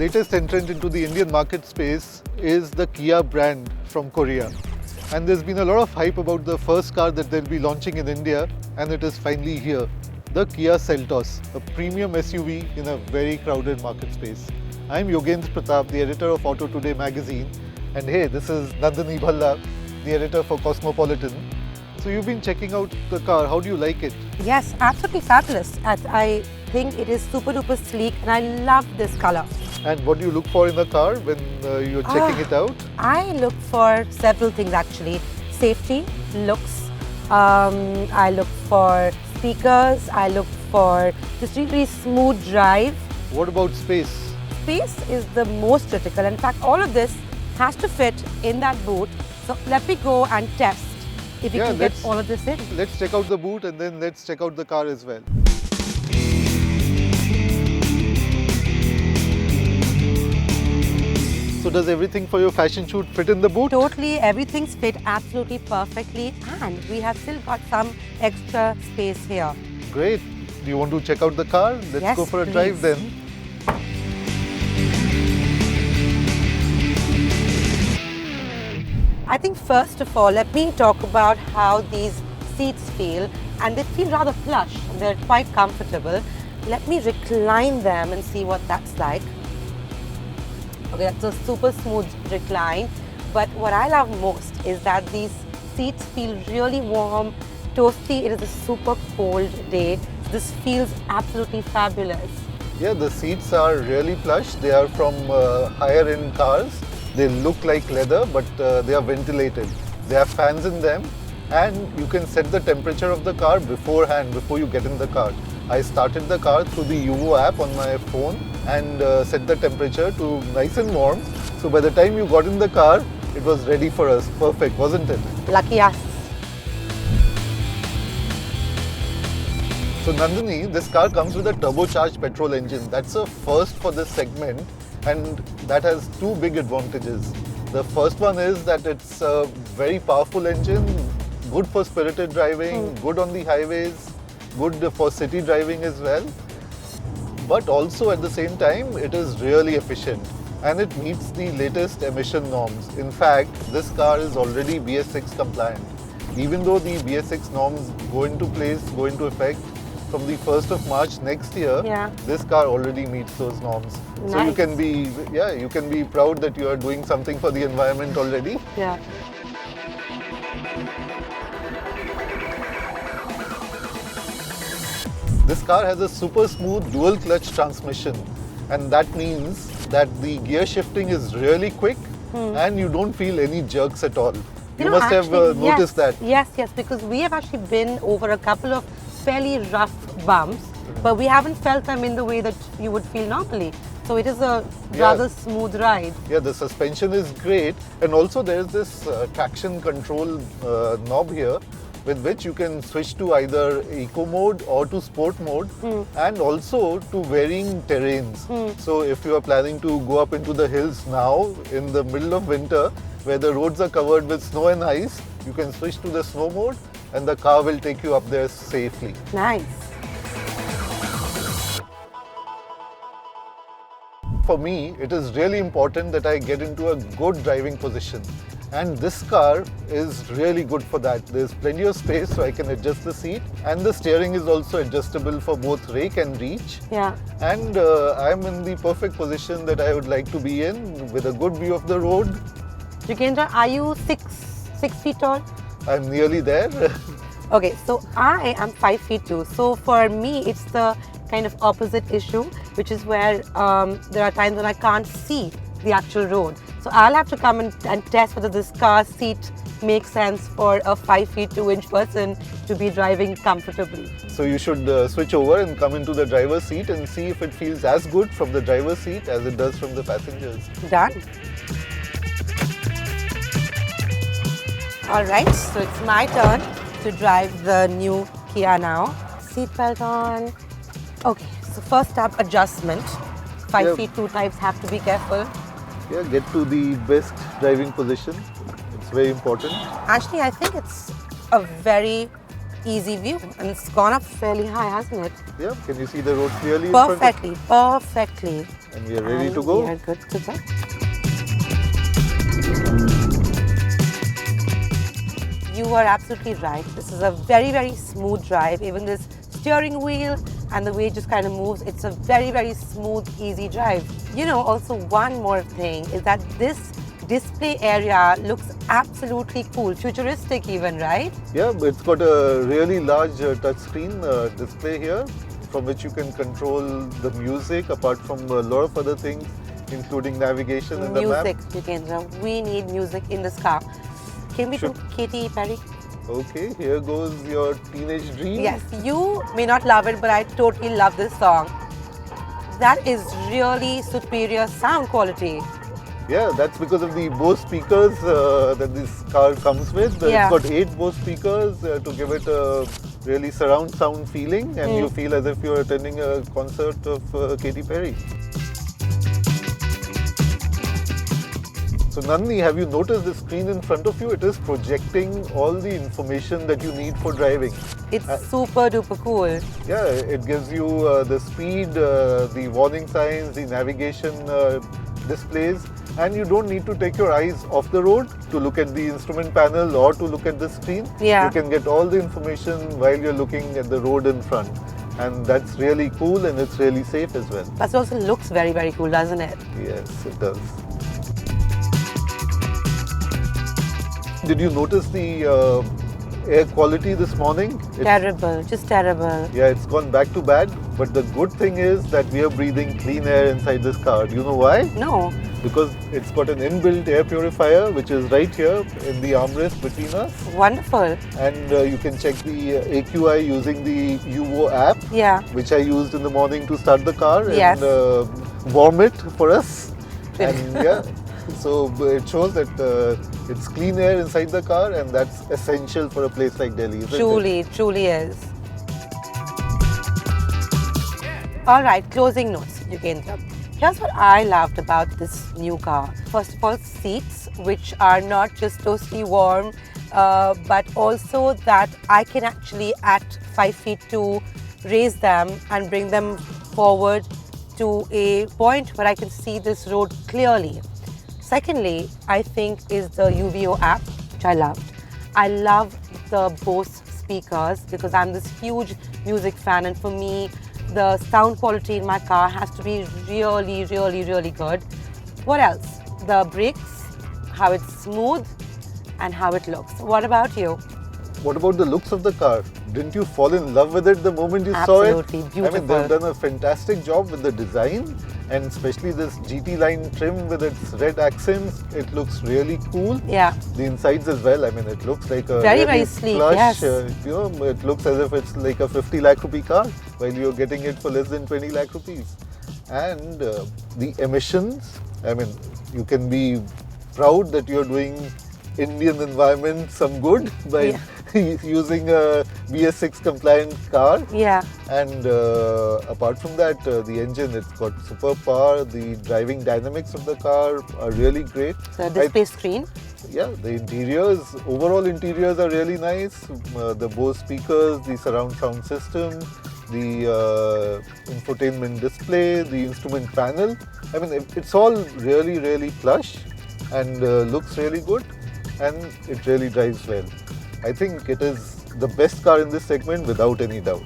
latest entrant into the Indian market space is the Kia brand from Korea. And there's been a lot of hype about the first car that they'll be launching in India, and it is finally here. The Kia Seltos, a premium SUV in a very crowded market space. I'm Yogendra Pratap, the editor of Auto Today magazine, and hey, this is Nandini Bhalla, the editor for Cosmopolitan. So you've been checking out the car. How do you like it? Yes, absolutely fabulous. I think it is super duper sleek and I love this color. And what do you look for in a car when you're checking it out? I look for several things actually. Safety, looks, I look for speakers, I look for just really smooth drive. What about space? Space is the most critical. In fact, all of this has to fit in that boot. So let me go and test if you can get all of this in. Let's check out the boot and then let's check out the car as well. So does everything for your fashion shoot fit in the boot? Totally, everything's fit absolutely perfectly, and we have still got some extra space here. Great. Do you want to check out the car? Let's go for a drive then. I think first of all, let me talk about how these seats feel, and they feel rather plush. They're quite comfortable. Let me recline them and see what that's like. Okay, that's a super smooth recline, but what I love most is that these seats feel really warm, toasty. It is a super cold day. This feels absolutely fabulous. Yeah, the seats are really plush. They are from higher end cars. They look like leather, but they are ventilated. They have fans in them, and you can set the temperature of the car beforehand, before you get in the car. I started the car through the Yuvo app on my phone and set the temperature to nice and warm. So by the time you got in the car, it was ready for us. Perfect, wasn't it? Lucky us. So Nandini, this car comes with a turbocharged petrol engine. That's a first for this segment, and that has two big advantages. The first one is that it's a very powerful engine, good for spirited driving, good on the highways, good for city driving as well. But also at the same time, it is really efficient and it meets the latest emission norms. In fact, this car is already BS6 compliant. Even though the BS6 norms go into effect from the 1st of March next year, this car already meets those norms. Nice. So you can be proud that you are doing something for the environment already. Yeah. This car has a super smooth dual clutch transmission, and that means that the gear shifting is really quick and you don't feel any jerks at all. You must have noticed that. Yes, because we have actually been over a couple of fairly rough bumps, but we haven't felt them in the way that you would feel normally. So it is a rather smooth ride. Yeah, the suspension is great, and also there is this traction control knob here, with which you can switch to either eco mode or to sport mode, and also to varying terrains. So if you are planning to go up into the hills now in the middle of winter, where the roads are covered with snow and ice, you can switch to the snow mode and the car will take you up there safely. Nice. For me, it is really important that I get into a good driving position. And this car is really good for that. There's plenty of space so I can adjust the seat, and the steering is also adjustable for both rake and reach. Yeah. And I'm in the perfect position that I would like to be in, with a good view of the road. Yogendra, are you 6 feet tall? I'm nearly there. Okay, so I am 5 feet 2. So for me, it's the kind of opposite issue, which is where there are times when I can't see the actual road. So I'll have to come and test whether this car seat makes sense for a 5 feet 2 inch person to be driving comfortably. So you should switch over and come into the driver's seat and see if it feels as good from the driver's seat as it does from the passengers. Done. Alright, so it's my turn to drive the new Kia now. Seatbelt on. Okay, so first up, adjustment. 5 feet 2 types have to be careful. Yeah, get to the best driving position. It's very important. Actually, I think it's a very easy view, and it's gone up fairly high, hasn't it? Yeah, can you see the road clearly? Perfectly, perfectly. And we are ready to And go. We are good to go. You are absolutely right. This is a very, very smooth drive. Even this steering wheel and the way it just kind of moves, it's a very, very smooth, easy drive. You know, also one more thing is that this display area looks absolutely cool, futuristic even, right? Yeah, it's got a really large touchscreen display here from which you can control the music apart from a lot of other things, including navigation and the map. Music, Jukendra. We need music in this car. Can we do Katy Perry? Okay, here goes your teenage dream. Yes, you may not love it, but I totally love this song. That is really superior sound quality. Yeah, that's because of the Bose speakers that this car comes with. Yeah. It's got 8 Bose speakers to give it a really surround sound feeling, and you feel as if you're attending a concert of Katy Perry. So Nandini, have you noticed the screen in front of you? It is projecting all the information that you need for driving. It's super duper cool. Yeah, it gives you the speed, the warning signs, the navigation displays, and you don't need to take your eyes off the road to look at the instrument panel or to look at the screen. Yeah. You can get all the information while you're looking at the road in front. And that's really cool, and it's really safe as well. But it also looks very, very cool, doesn't it? Yes, it does. Did you notice the air quality this morning? Terrible, just terrible. Yeah, it's gone back to bad. But the good thing is that we are breathing clean air inside this car. Do you know why? No. Because it's got an inbuilt air purifier, which is right here in the armrest between us. Wonderful. And you can check the AQI using the UVO app, Yeah. which I used in the morning to start the car Yes. and warm it for us. And yeah, so it shows that it's clean air inside the car, and that's essential for a place like Delhi, isn't it? Truly, truly is. All right, closing notes, Yukendra. Here's what I loved about this new car. First of all, seats, which are not just toasty warm, but also that I can actually at 5 feet 2 raise them and bring them forward to a point where I can see this road clearly. Secondly, I think is the UVO app, which I loved. I love the Bose speakers because I'm this huge music fan, and for me, the sound quality in my car has to be really, really, really good. What else? The brakes, how it's smooth and how it looks. What about you? What about the looks of the car? Didn't you fall in love with it the moment you saw it? Absolutely, I mean, beautiful. they've done a fantastic job with the design, and especially this GT line trim with its red accents. It looks really cool. Yeah. The insides as well. I mean, it looks like a Very, really very sleek, plush. yes. You know, it looks as if it's like a 50 lakh rupee car, while you're getting it for less than 20 lakh rupees. And the emissions. I mean, you can be proud that you're doing Indian environment some good by using a BS6 compliant car. Yeah. And apart from that, the engine, it's got super power. The driving dynamics of the car are really great. The display screen. Yeah, the interiors, overall interiors are really nice. The Bose speakers, the surround sound system, the infotainment display, the instrument panel. I mean, it's all really, really plush and looks really good, and it really drives well. I think it is the best car in this segment without any doubt.